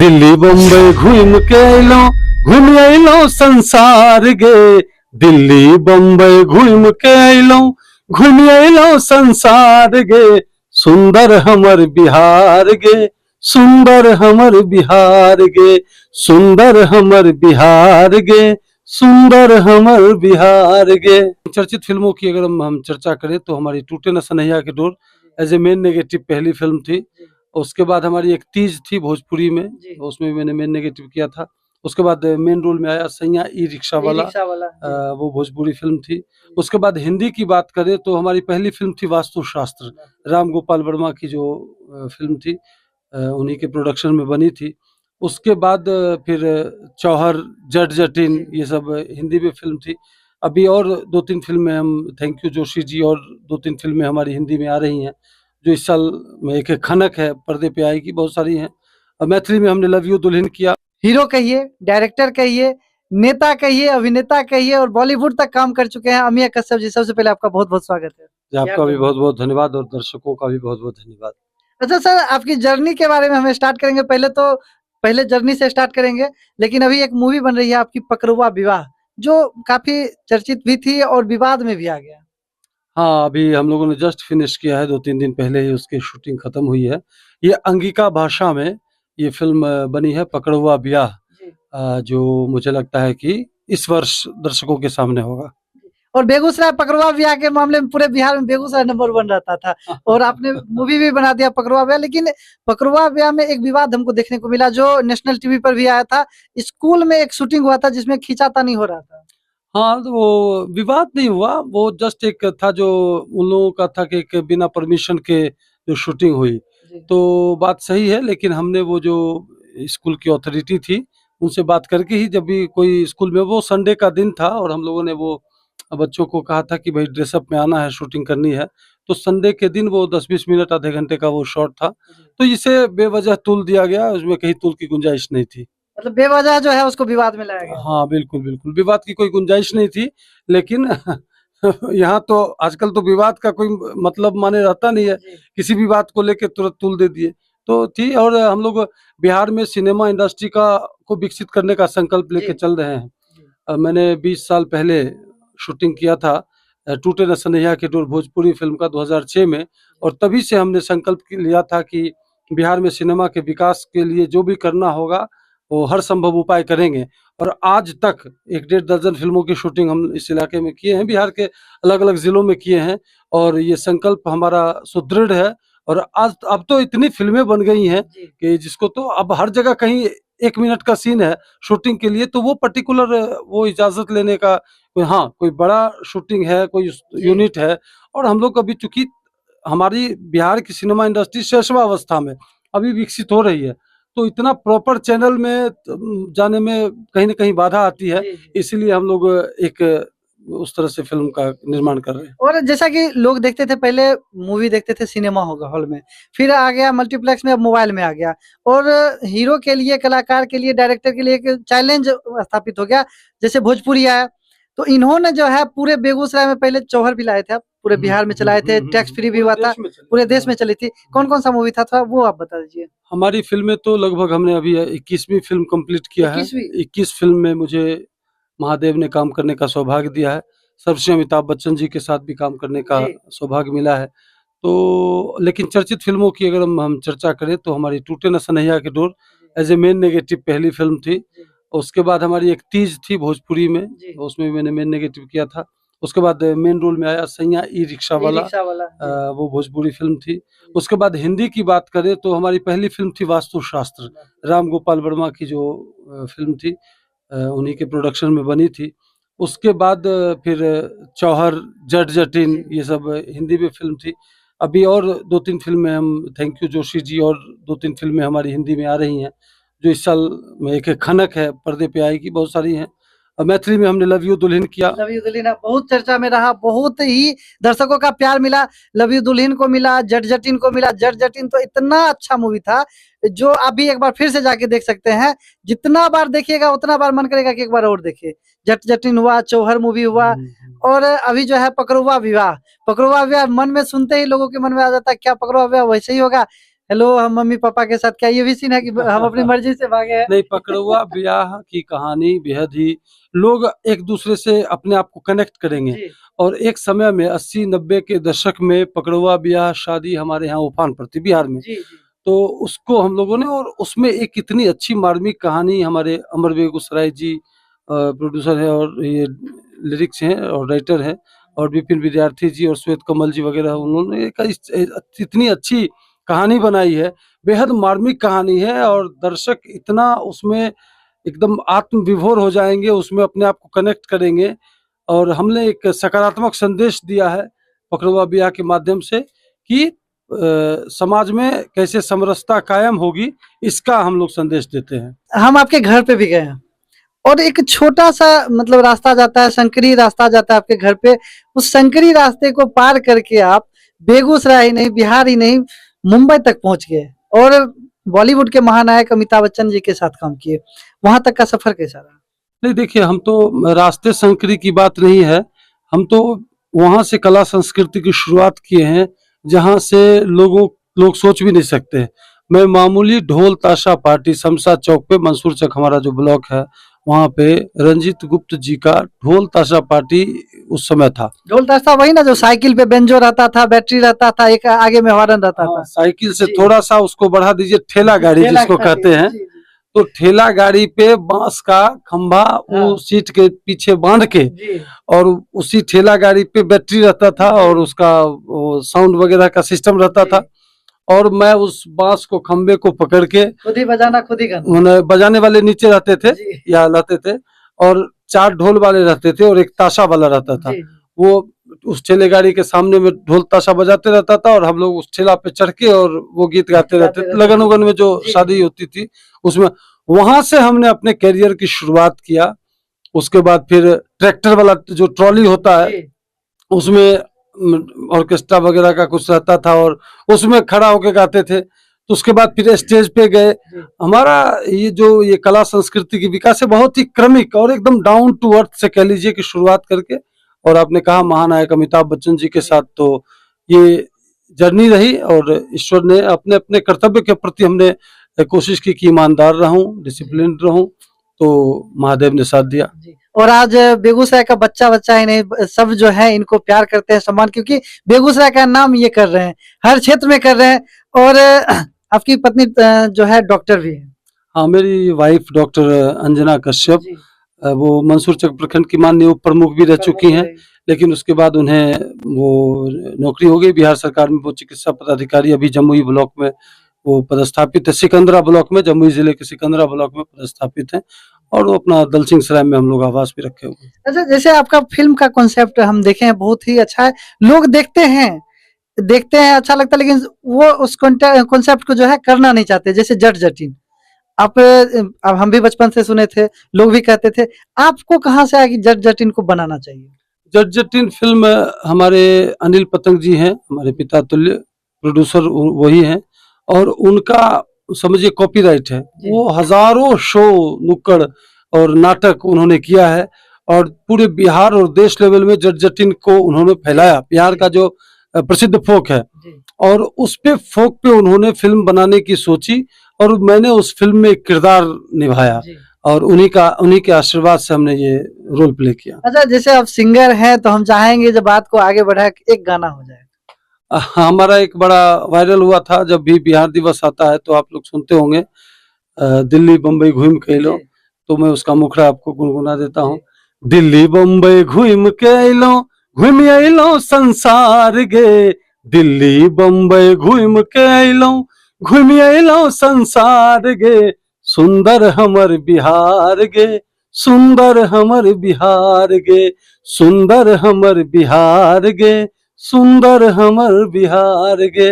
दिल्ली बम्बई घूम के अलो, घूम अलो संसार गे। दिल्ली बम्बई घूम के अलो, घूम अलो संसार गे। सुंदर हमर बिहार गे, सुंदर हमर बिहार गे, सुंदर हमर बिहार गे, सुंदर हमर बिहार गे। चर्चित फिल्मों की अगर हम चर्चा करें तो हमारी टूटे न सनैया के डोर एज ए मेन नेगेटिव पहली फिल्म थी। उसके बाद हमारी एक तीज थी भोजपुरी में, उसमें भी मैंने मेन नेगेटिव किया था। उसके बाद मेन रोल में आया सैया ई रिक्शा वाला, वो भोजपुरी फिल्म थी। उसके बाद हिंदी की बात करें तो हमारी पहली फिल्म थी वास्तुशास्त्र, राम गोपाल वर्मा की जो फिल्म थी, उन्हीं के प्रोडक्शन में बनी थी। उसके बाद फिर चौहर, जट जटिन, ये सब हिंदी में फिल्म थी। अभी और 2-3 फिल्में हम थैंक यू जोशी जी, और 2-3 फिल्में हमारी हिंदी में आ रही हैं जो इस साल में। एक खनक है पर्दे पे आएगी, बहुत सारी हैं। और मैथिली में हमने लव यू दुल्हन किया। हीरो कहिए, डायरेक्टर कहिए, नेता कहिए, अभिनेता कहिए और बॉलीवुड तक काम कर चुके हैं अमिया कश्यप जी। सबसे पहले आपका बहुत बहुत स्वागत है। आपका भी बहुत बहुत धन्यवाद और दर्शकों का भी बहुत बहुत धन्यवाद। अच्छा सर, आपकी जर्नी के बारे में हमें स्टार्ट करेंगे। पहले जर्नी से स्टार्ट करेंगे, लेकिन अभी एक मूवी बन रही है आपकी पकड़ुआ विवाह, जो काफी चर्चित भी थी और विवाद में भी आ गया। हाँ, अभी हम लोगों ने जस्ट फिनिश किया है, 2-3 दिन पहले ही उसकी शूटिंग खत्म हुई है। ये अंगिका भाषा में ये फिल्म बनी है पकड़ुआ ब्याह, जो मुझे लगता है कि इस वर्ष दर्शकों के सामने होगा। और बेगूसराय पकड़ुआ ब्याह के मामले में पूरे बिहार में बेगूसराय नंबर 1 रहता था और आपने मूवी भी बना दिया पकड़ुआ ब्याह। लेकिन पकड़ुआ ब्याह में एक विवाद हमको देखने को मिला जो नेशनल टीवी पर भी आया था। स्कूल में एक शूटिंग हुआ था जिसमें खींचातानी हो रहा था। हाँ, तो वो विवाद नहीं हुआ, वो जस्ट एक था जो उन लोगों का था कि एक बिना परमिशन के जो शूटिंग हुई, तो बात सही है। लेकिन हमने वो जो स्कूल की अथॉरिटी थी उनसे बात करके ही, जब भी कोई स्कूल में, वो संडे का दिन था और हम लोगों ने वो बच्चों को कहा था कि भाई ड्रेसअप में आना है, शूटिंग करनी है, तो संडे के दिन वो 10-20 मिनट आधे घंटे का वो शॉट था, तो इसे बेवजह तुल दिया गया, उसमें कहीं तुल की गुंजाइश नहीं थी। मतलब बेवजह जो है उसको विवाद में लाया गया। हाँ, बिल्कुल, बिल्कुल, विवाद की कोई गुंजाइश नहीं थी। लेकिन यहाँ तो आजकल तो विवाद का कोई मतलब माने रहता नहीं है, किसी भी बात को लेके तुरंत तुल दे दिए, तो थी। और हम लोग बिहार में सिनेमा इंडस्ट्री का को विकसित करने का संकल्प लेके चल रहे हैं। मैंने 20 साल पहले शूटिंग किया था टूटे न सनैया के डोर भोजपुरी फिल्म का 2006 में, और तभी से हमने संकल्प लिया था कि बिहार में सिनेमा के विकास के लिए जो भी करना होगा वो हर संभव उपाय करेंगे। और आज तक 1-1.5 दर्जन फिल्मों की शूटिंग हम इस इलाके में किए हैं, बिहार के अलग अलग जिलों में किए हैं, और ये संकल्प हमारा सुदृढ़ है। और आज अब तो इतनी फिल्में बन गई हैं कि जिसको तो अब हर जगह कहीं 1 मिनट का सीन है शूटिंग के लिए, तो वो पर्टिकुलर वो इजाजत लेने का हाँ, कोई बड़ा शूटिंग है, कोई यूनिट है। और हम लोग अभी, चूंकि हमारी बिहार की सिनेमा इंडस्ट्री शैशवावस्था में अभी विकसित हो रही है, तो इतना प्रॉपर चैनल में जाने में कहीं न कहीं बाधा आती है, इसीलिए हम लोग एक उस तरह से फिल्म का निर्माण कर रहे हैं। और जैसा कि लोग देखते थे, पहले मूवी देखते थे सिनेमा हॉल में, फिर आ गया मल्टीप्लेक्स में, अब मोबाइल में आ गया। और हीरो के लिए, कलाकार के लिए, डायरेक्टर के लिए एक चैलेंज स्थापित हो गया। जैसे भोजपुरी आया, तो इन्होंने जो है पूरे बेगूसराय में पहले चौहर भी लाए थे, पूरे बिहार में चलाए थे, टैक्स फ्री भी हुआ था, पूरे देश में चली थी। कौन-कौन सा मूवी था, थोड़ा वो आप बता दीजिए। हमारी फिल्में तो लगभग हमने अभी 21वीं फिल्म कंप्लीट किया है। 21 फिल्म में मुझे महादेव ने काम करने का सौभाग्य दिया है। सर्वश्री अमिताभ बच्चन जी के साथ भी काम करने का सौभाग्य मिला है। तो लेकिन चर्चित फिल्मों की अगर हम चर्चा करें तो हमारी टूटे न सनैया के डोर एज ए मेन नेगेटिव पहली फिल्म थी। उसके बाद हमारी एक तीज थी भोजपुरी में, उसमें भी मैंने मेन नेगेटिव किया था। उसके बाद मेन रोल में आया सैया ई रिक्शा वाला, वो भोजपुरी फिल्म थी। उसके बाद हिंदी की बात करें तो हमारी पहली फिल्म थी वास्तुशास्त्र, राम गोपाल वर्मा की जो फिल्म थी, उन्हीं के प्रोडक्शन में बनी थी। उसके बाद फिर चौहर, जट जटिन, ये सब हिंदी में फिल्म थी। अभी और 2-3 फिल्में हम थैंक यू जोशी जी, और 2-3 फिल्में हमारी हिंदी में आ रही हैं जो इस साल में। एक खनक है पर्दे पे आएगी, बहुत सारी हैं। और मैथिली में हमने लव यू दुल्हन किया। लव यू दुल्हन बहुत चर्चा में रहा, बहुत ही दर्शकों का प्यार मिला। लव यू दुल्हन को मिला, जट जटिन को मिला। जट जटिन तो इतना अच्छा मूवी था जो आप भी एक बार फिर से जाके देख सकते हैं। जितना बार देखिएगा उतना बार मन करेगा कि एक बार और देखिए। जट जटिन हुआ, चौहर मूवी हुआ, और अभी जो है पकड़ुआ विवाह। पकड़ुआ विवाह मन में सुनते ही लोगों के मन में आ जाता है क्या पकड़ुआ विवाह वैसे ही होगा। हेलो हम मम्मी पापा के साथ, क्या ये भी सीन है कि हम अपनी मर्जी से भागे हैं? नहीं, पकड़ुआ ब्याह की कहानी बेहद ही लोग एक दूसरे से अपने आप को कनेक्ट करेंगे। जी और एक समय में 80-90 के दशक में पकड़ुआ ब्याह शादी हमारे यहाँ उफान पर थी बिहार में। जी जी तो उसको हम लोगों ने, और उसमें एक इतनी अच्छी मार्मिक कहानी, हमारे अमर बेगूसराय जी प्रोड्यूसर है और ये लिरिक्स हैं और राइटर हैं, और विपिन विद्यार्थी जी और श्वेत कमल जी वगैरह, उन्होंने इतनी अच्छी कहानी बनाई है। बेहद मार्मिक कहानी है और दर्शक इतना उसमें एकदम आत्म विभोर हो जाएंगे, उसमें अपने आप को कनेक्ट करेंगे। और हमने एक सकारात्मक संदेश दिया है पकड़ुआ ब्याह के माध्यम से कि समाज में कैसे समरसता कायम होगी, इसका हम लोग संदेश देते हैं। हम आपके घर पे भी गए हैं और एक छोटा सा मतलब रास्ता जाता है, संकरी रास्ता जाता है आपके घर पे। उस संकरी रास्ते को पार करके आप बेगूसराय ही नहीं, बिहार ही नहीं, मुंबई तक पहुंच गए और बॉलीवुड के महानायक अमिताभ बच्चन जी के साथ काम किए। वहां तक का सफर कैसा रहा? नहीं, देखिए, हम तो रास्ते संकरी की बात नहीं है, हम तो वहां से कला संस्कृति की शुरुआत किए हैं जहां से लोग सोच भी नहीं सकते। मैं मामूली ढोल ताशा पार्टी शमशा चौक पे, मंसूर चक हमारा जो ब्लॉक है, वहां पे रंजीत गुप्त जी का ढोल ताशा पार्टी उस समय था। ढोल ताशा वही ना जो साइकिल पे बेंजो रहता था, बैटरी रहता था, एक आगे में हॉर्न रहता हाँ, था। साइकिल से जी। थोड़ा सा उसको बढ़ा दीजिए, ठेला गाड़ी ठेला जिसको गाड़ी, कहते हैं। जी, जी। तो ठेला गाड़ी पे बांस का खंभा हाँ। वो सीट के पीछे बांध के, जी और उसी ठेला गाड़ी पे बैटरी रहता था और उसका साउंड वगैरह का सिस्टम रहता था। और मैं उस बांस को, खंबे को पकड़ के, खुद ही बजाना खुद ही गाना। उन्हें बजाने वाले नीचे रहते थे जी या लाते थे, और 4 ढोल वाले रहते थे और एक ताशा वाला रहता था। जी वो उस ठेले गाड़ी के सामने में ढोल ताशा बजाते रहता था और हम लोग उस ठेला पे चढ़ के और वो गीत गाते रहते थे। लगन उगन में जो जी, शादी होती थी उसमें, वहां से हमने अपने करियर की शुरुआत किया। उसके बाद फिर ट्रैक्टर वाला जो ट्रॉली होता है, जी उसमें ऑर्केस्ट्रा वगैरह का कुछ रहता था और उसमें खड़ा होके गाते थे। तो उसके बाद फिर स्टेज पे गए। जी। हमारा ये कला संस्कृति की विकास है बहुत ही क्रमिक और एकदम डाउन टू अर्थ से कह लीजिए कि शुरुआत करके, और आपने कहा महानायक अमिताभ बच्चन जी के साथ, तो ये जर्नी रही। और ईश्वर ने अपने अपने कर्तव्य के प्रति हमने कोशिश की कि ईमानदार रहूं, डिसिप्लिन रहूं, तो महादेव ने साथ दिया। जी। और आज बेगूसराय का बच्चा ही नहीं, सब जो है इनको प्यार करते हैं, सम्मान, क्योंकि बेगूसराय का नाम ये कर रहे हैं, हर क्षेत्र में कर रहे हैं। और आपकी पत्नी जो है डॉक्टर भी है। हाँ, मेरी वाइफ डॉक्टर अंजना कश्यप, जी। वो मंसूर चक प्रखंड की माननीय उप प्रमुख भी रह चुकी हैं, लेकिन उसके बाद उन्हें वो नौकरी हो गई बिहार सरकार में। वो चिकित्सा पदाधिकारी अभी जमुई ब्लॉक में वो पदस्थापित है, सिकंदरा ब्लॉक में, जमुई जिले के सिकंदरा ब्लॉक में पदस्थापित हैं। और वो अपना दलसिंह सराय में हम लोग आवास भी रखे हुए हैं। अच्छा, जैसे आपका फिल्म का कॉन्सेप्ट हम देखे हैं, बहुत ही अच्छा है, लोग देखते हैं अच्छा लगता है, लेकिन वो उस कॉन्सेप्ट को जो है करना नहीं चाहते, जैसे जट जटिन। आप अब हम भी बचपन से सुने थे, लोग भी कहते थे, आपको कहाँ से आया कि जट जटिन को बनाना चाहिए? जट जटिन फिल्म हमारे अनिल पतंग जी हैं, हमारे पिता तुल्य प्रोड्यूसर वही हैं, और उनका समझिए कॉपीराइट है। जी। वो हजारों शो, नुक्कड़ और नाटक उन्होंने किया है, और पूरे बिहार और देश लेवल में जट जटिन को उन्होंने फैलाया। बिहार का जो प्रसिद्ध फोक है, जी। और उस पे फोक पे उन्होंने फिल्म बनाने की सोची, और मैंने उस फिल्म में एक किरदार निभाया, जी। और उन्हीं के आशीर्वाद से हमने ये रोल प्ले किया। अच्छा, जैसे आप सिंगर हैं तो हम चाहेंगे जब बात को आगे बढ़ाए, एक गाना हो जाए। हमारा एक बड़ा वायरल हुआ था, जब भी बिहार दिवस आता है तो आप लोग सुनते होंगे, दिल्ली बम्बई घूम के लो, जी। तो मैं उसका मुखड़ा आपको गुनगुना देता हूँ। दिल्ली बम्बई घूम के अइलो, घूम अइलो संसार गे, दिल्ली बम्बई घूम के अइलो, घूम अइलो संसार गे, सुंदर हमर बिहार गे, सुंदर हमर बिहार गे, सुंदर हमर बिहार गे, सुंदर हमर बिहार गे।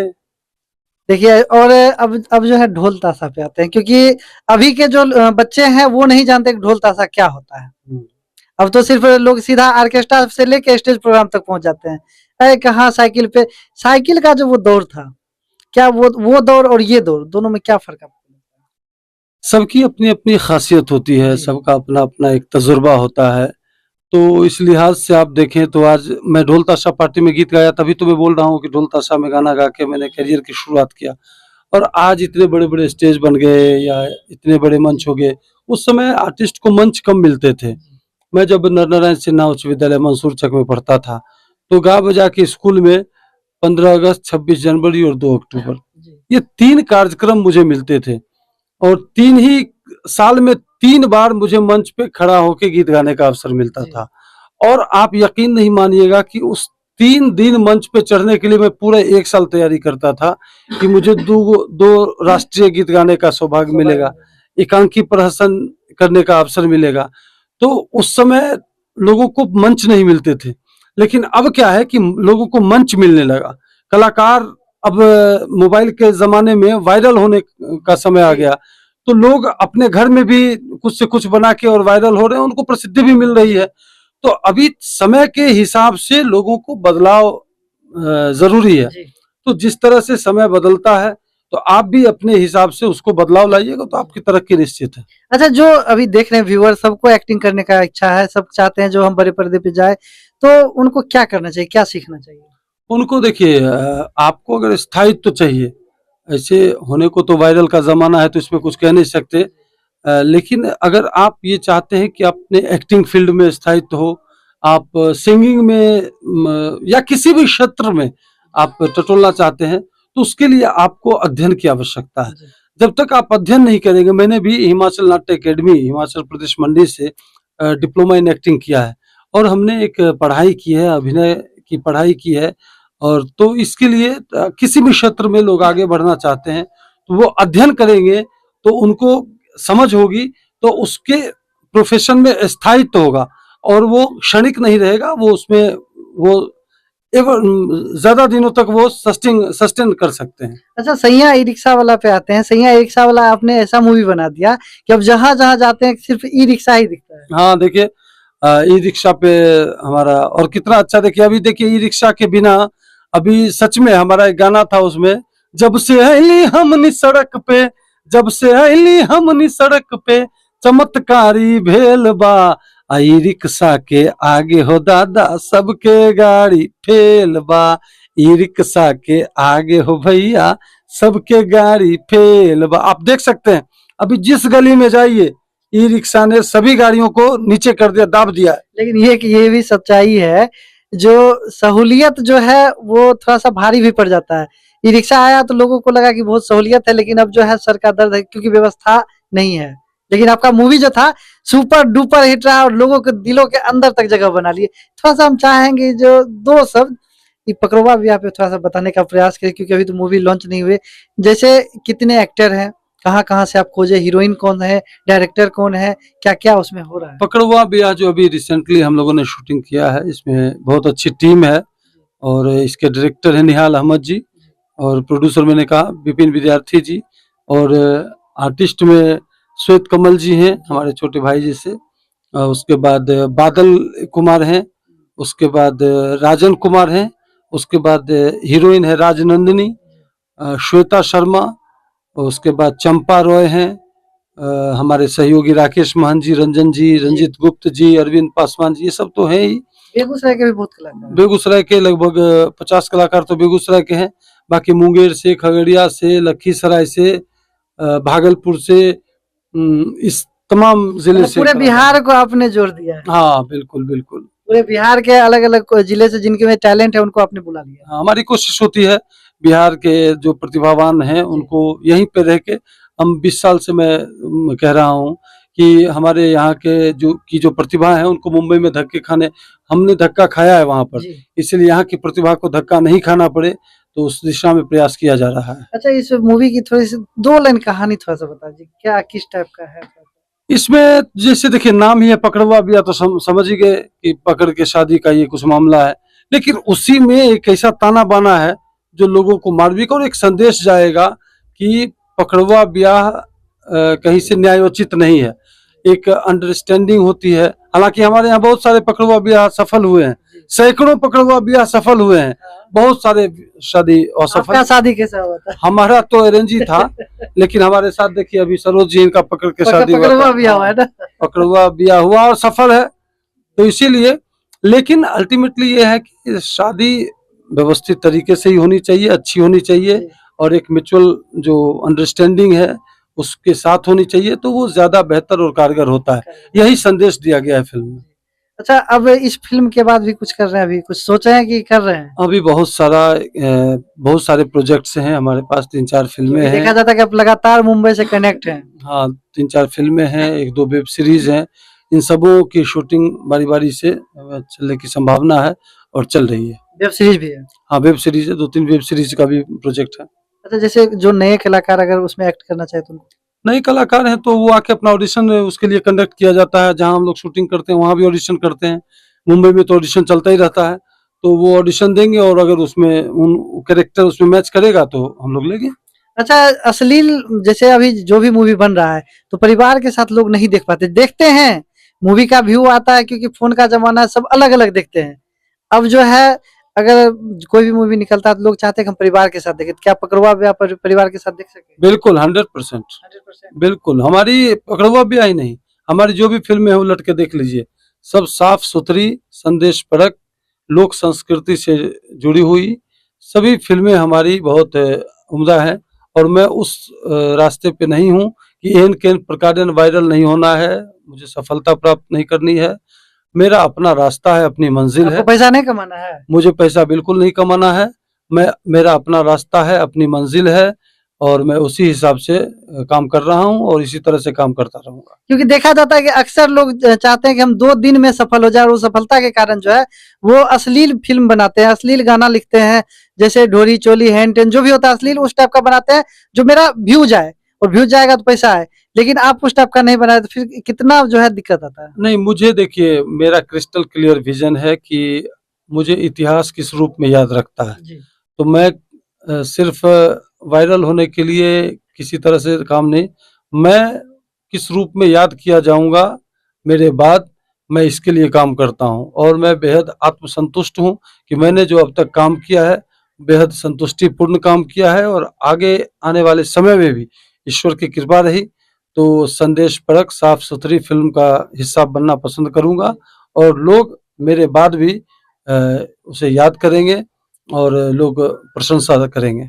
देखिए, और अब जो है ढोल ताशा पे आते हैं, क्योंकि अभी के जो बच्चे हैं वो नहीं जानते कि ढोल ताशा क्या होता है। अब तो सिर्फ लोग सीधा ऑर्केस्ट्रा से लेके स्टेज प्रोग्राम तक पहुंच जाते हैं। अरे कहाँ साइकिल पे, साइकिल का जो वो दौर था, क्या वो दौर और ये दौर दोनों में क्या फर्क है? सबकी अपनी अपनी खासियत होती है, जी। सबका अपना अपना एक तजुर्बा होता है। तो इस लिहाज से आप देखें तो आज मैं ढोल ताशा पार्टी में गीत गाया, तभी तो मैं बोल रहा हूँ कि ढोल ताशा में गाना गा के मैंने करियर की शुरुआत किया। और आज इतने बड़े बड़े स्टेज बन गए या इतने बड़े मंच हो गए। उस समय आर्टिस्ट को मंच कम मिलते थे। मैं जब नरनारायण सिन्हा उच्च विद्यालय मंसूर चक में पढ़ता था, तो गा बजा के स्कूल में 15 अगस्त, 26 जनवरी और 2 अक्टूबर, ये 3 कार्यक्रम मुझे मिलते थे और 3 ही साल में 3 बार मुझे मंच पे खड़ा होके गीत गाने का अवसर मिलता था। और आप यकीन नहीं मानिएगा कि उस 3 दिन मंच पे चढ़ने के लिए मैं पूरा 1 साल तैयारी करता था कि मुझे 2 राष्ट्रीय गीत गाने का सौभाग्य मिलेगा, एकांकी प्रहसन करने का अवसर मिलेगा। तो उस समय लोगों को मंच नहीं मिलते थे, लेकिन अब क्या है कि लोगों को मंच मिलने लगा। कलाकार अब मोबाइल के ज़माने में वायरल होने का समय आ गया, तो लोग अपने घर में भी कुछ से कुछ बना के और वायरल हो रहे हैं, उनको प्रसिद्धि भी मिल रही है। तो अभी समय के हिसाब से लोगों को बदलाव ज़रूरी है। तो जिस तरह से समय बदलता है, तो आप भी अपने हिसाब से उसको बदलाव लाइएगा, तो आपकी तरक्की निश्चित है। अच्छा, जो अभी देख रहे हैं व्यूअर, सबको एक्टिंग करने का इच्छा है, सब चाहते हैं जो हम बड़े पर्दे पे जाए, तो उनको क्या करना चाहिए, क्या सीखना चाहिए? उनको देखिए, आपको अगर स्थायित्व चाहिए, ऐसे होने को तो वायरल का ज़माना है तो इसमें कुछ कह नहीं सकते, लेकिन अगर आप ये चाहते हैं कि अपने एक्टिंग फील्ड में स्थायित्व हो, आप सिंगिंग में या किसी भी क्षेत्र में आप टटोलना चाहते हैं, तो उसके लिए आपको अध्ययन की आवश्यकता है। जब तक आप अध्ययन नहीं करेंगे, मैंने भी हिमाचल नाट्य अकेडमी हिमाचल प्रदेश मंडी से डिप्लोमा इन एक्टिंग किया है और हमने एक पढ़ाई की है, अभिनय की पढ़ाई की है। और तो इसके लिए किसी भी क्षेत्र में लोग आगे बढ़ना चाहते हैं तो वो अध्ययन करेंगे, तो उनको समझ होगी, तो उसके प्रोफेशन में स्थायित्व होगा और वो क्षणिक नहीं रहेगा, वो उसमें वो ज्यादा दिनों तक वो सस्टेन कर सकते हैं। अच्छा, सैया ई रिक्शा वाला पे आते हैं। सैया ई रिक्शा वाला आपने ऐसा मूवी बना दिया कि अब जहां जहां जाते हैं सिर्फ ई रिक्शा ही दिखता है। हाँ देखिए, ई रिक्शा पे हमारा और कितना अच्छा, देखिए अभी देखिए ई रिक्शा के बिना, अभी सच में हमारा एक गाना था उसमें, जब से आईली हमनी सड़क पे, जब से आईली हमनी सड़क पे, चमत्कारी भेल बा, आई रिक्शा के आगे हो दादा सबके गाड़ी फेल बा, ई रिक्शा के आगे हो भैया सबके गाड़ी फेल बा। आप देख सकते हैं अभी जिस गली में जाइए, ई रिक्शा ने सभी गाड़ियों को नीचे कर दिया, दाब दिया है। लेकिन ये भी सच्चाई है, जो सहूलियत जो है वो थोड़ा सा भारी भी पड़ जाता है। ई रिक्शा आया तो लोगों को लगा कि बहुत सहूलियत है, लेकिन अब जो है सर का दर्द है क्योंकि व्यवस्था नहीं है। लेकिन आपका मूवी जो था सुपर डुपर हिट रहा और लोगों के दिलों के अंदर तक जगह बना लिए। थोड़ा सा हम चाहेंगे जो 2 शब्द ये पकड़वा भी आप थोड़ा सा बताने का प्रयास करें, क्योंकि अभी तो मूवी लॉन्च नहीं हुए। जैसे कितने एक्टर हैं, कहाँ-कहाँ से आप खोजे, हीरोइन कौन है, डायरेक्टर कौन है, क्या-क्या उसमें हो रहा है? पकड़वा बिया जो अभी रिसेंटली हम लोगों ने शूटिंग किया है, इसमें बहुत अच्छी टीम है और इसके डायरेक्टर हैं निहाल अहमद जी और प्रोड्यूसर मैंने कहा विपिन विद्यार्थी जी और आर्टिस्ट में श्वेत कमल जी हैं हमारे छोटे भाई जैसे, उसके बाद बादल कुमार हैं, उसके बाद राजन कुमार हैं, उसके बाद हीरोइन है राजनंदिनी, श्वेता शर्मा, और उसके बाद चंपा रॉय हैं, हमारे सहयोगी राकेश महन जी, रंजन जी, रंजित गुप्त जी, अरविंद पासवान जी, ये सब तो हैं ही। बेगूसराय के भी बहुत कलाकार, बेगूसराय के लगभग 50 कलाकार तो बेगूसराय के हैं, बाकी मुंगेर से, खगड़िया से, लखीसराय से, भागलपुर से, इस तमाम जिले से, पूरे बिहार को आपने जोड़ दिया है। हाँ बिल्कुल बिल्कुल, पूरे बिहार के अलग अलग जिले से जिनके में टैलेंट है उनको आपने बुला लिया। हाँ, हमारी कोशिश होती है बिहार के जो प्रतिभावान हैं उनको यहीं पे रह के, हम 20 साल से मैं कह रहा हूँ कि हमारे यहाँ के जो प्रतिभा है उनको मुंबई में धक्के खाने, हमने धक्का खाया है वहाँ पर, इसलिए यहाँ की प्रतिभा को धक्का नहीं खाना पड़े, तो उस दिशा में प्रयास किया जा रहा है। अच्छा, इस मूवी की थोड़ी सी 2 लाइन कहानी थोड़ा सा बता दीजिए, क्या किस टाइप का है? इसमें जैसे देखिए नाम ही है पकड़वा बिया, तो समझ ही गए कि पकड़ के शादी का ये कुछ मामला है, लेकिन उसी में एक ऐसा ताना बाना है जो लोगों को मार्मिक और एक संदेश जाएगा कि पकड़वा ब्याह कहीं से न्यायोचित नहीं है, एक अंडरस्टैंडिंग होती है। हालांकि हमारे यहाँ बहुत सारे पकड़वा ब्याह सफल हुए हैं, सैकड़ों पकड़वा ब्याह सफल हुए हैं, बहुत सारे शादी असफल। आपका शादी कैसा हुआ था? हमारा तो अरेंज ही था, लेकिन हमारे साथ देखिए अभी सरोज जी इनका पकड़ के शादी हुआ, पकड़वा ब्याह हुआ है ना, पकड़वा ब्याह हुआ और सफल है, तो इसीलिए। लेकिन अल्टीमेटली ये है कि शादी व्यवस्थित तरीके से ही होनी चाहिए, अच्छी होनी चाहिए और एक म्यूचुअल जो अंडरस्टैंडिंग है उसके साथ होनी चाहिए, तो वो ज्यादा बेहतर और कारगर होता है। यही संदेश दिया गया है फिल्म में। अच्छा, अब इस फिल्म के बाद भी कुछ कर रहे हैं, अभी कुछ सोचे हैं कि कर रहे हैं? अभी बहुत सारे प्रोजेक्ट्स हैं हमारे पास, 3-4 फिल्में देखा हैं। जाता है कि आप लगातार मुंबई से कनेक्ट हैं। हाँ, 3-4 फिल्में हैं, 1-2 वेब सीरीज हैं। इन सबों की शूटिंग बारी-बारी से चलने की संभावना है और चल रही है। वेब सीरीज भी है? हाँ, वेब सीरीज है, 2-3 वेब सीरीज का भी प्रोजेक्ट है। अच्छा, जैसे जो नए कलाकार अगर उसमें एक्ट करना चाहे तो? नए कलाकार हैं तो वो आके अपना ऑडिशन उसके लिए कंडक्ट किया जाता है, जहाँ हम लोग शूटिंग करते हैं वहाँ भी ऑडिशन करते हैं। मुंबई में तो ऑडिशन चलता ही रहता है, तो वो ऑडिशन देंगे और अगर उसमें उन कैरेक्टर उसमें मैच करेगा तो हम लोग लेंगे। अच्छा, अश्लील जैसे अभी जो भी मूवी बन रहा है तो परिवार के साथ लोग नहीं देख पाते, देखते हैं मूवी का व्यू आता है क्योंकि फोन का जमाना है, सब अलग अलग देखते हैं। अब जो है अगर कोई भी मूवी निकलता है तो लोग चाहते हैं कि हम परिवार के साथ देखें, तो क्या पकड़वा भी आप परिवार के साथ देख सके? बिल्कुल 100%। 100%। बिल्कुल, हमारी पकड़वा भी आई नहीं, हमारी जो भी फिल्में हैं वो लट के देख लीजिए, सब साफ सुथरी, संदेश परक, लोक संस्कृति से जुड़ी हुई सभी फिल्में हमारी बहुत उम्दा है। और मैं उस रास्ते पे नहीं हूँ कि एन केन प्रकार वायरल नहीं होना है, मुझे सफलता प्राप्त नहीं करनी है। मेरा अपना रास्ता है, अपनी मंजिल आपको है। पैसा नहीं कमाना है? मुझे पैसा बिल्कुल नहीं कमाना है। मेरा अपना रास्ता है, अपनी मंजिल है और मैं उसी हिसाब से काम कर रहा हूँ और इसी तरह से काम करता रहूंगा। क्योंकि देखा जाता है कि अक्सर लोग चाहते हैं कि हम 2 दिन में सफल हो जाए और वो सफलता के कारण जो है वो अश्लील फिल्म बनाते हैं, अश्लील गाना लिखते हैं, जैसे ढोरी चोली हैन टेन जो भी होता है अश्लील उस टाइप का बनाते हैं जो मेरा व्यूज आए, और व्यूज जाएगा तो पैसा आए। लेकिन आप उस टाइप का नहीं बनाए तो फिर कितना जो है दिक्कत आता है। नहीं, मुझे देखिए मेरा क्रिस्टल क्लियर विजन है कि मुझे इतिहास किस रूप में याद रखता है। जी। तो मैं सिर्फ वायरल होने के लिए किसी तरह से काम नहीं, मैं किस रूप में याद किया जाऊंगा मेरे बाद, मैं इसके लिए काम करता हूं और मैं बेहद आत्मसंतुष्ट हूं कि मैंने जो अब तक काम किया है बेहद संतुष्टिपूर्ण काम किया है और आगे आने वाले समय में भी ईश्वर की कृपा रही तो संदेश परक साफ सुथरी फिल्म का हिस्सा बनना पसंद करूंगा और लोग मेरे बाद भी उसे याद करेंगे और लोग प्रशंसा करेंगे।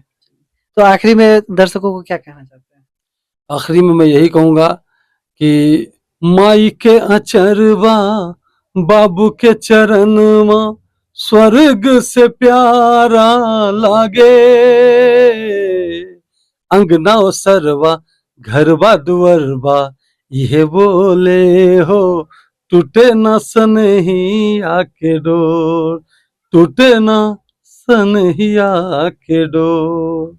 तो आखिरी में दर्शकों को क्या कहना चाहते हैं? आखिरी में मैं यही कहूंगा कि माई के अचरवा बाबू के चरणवा स्वर्ग से प्यारा लागे, अंगना सरवा घरवा दुअरवा ये बोले हो, टूटे न सनहिया के डोर, टूटे न सनहिया के डोर।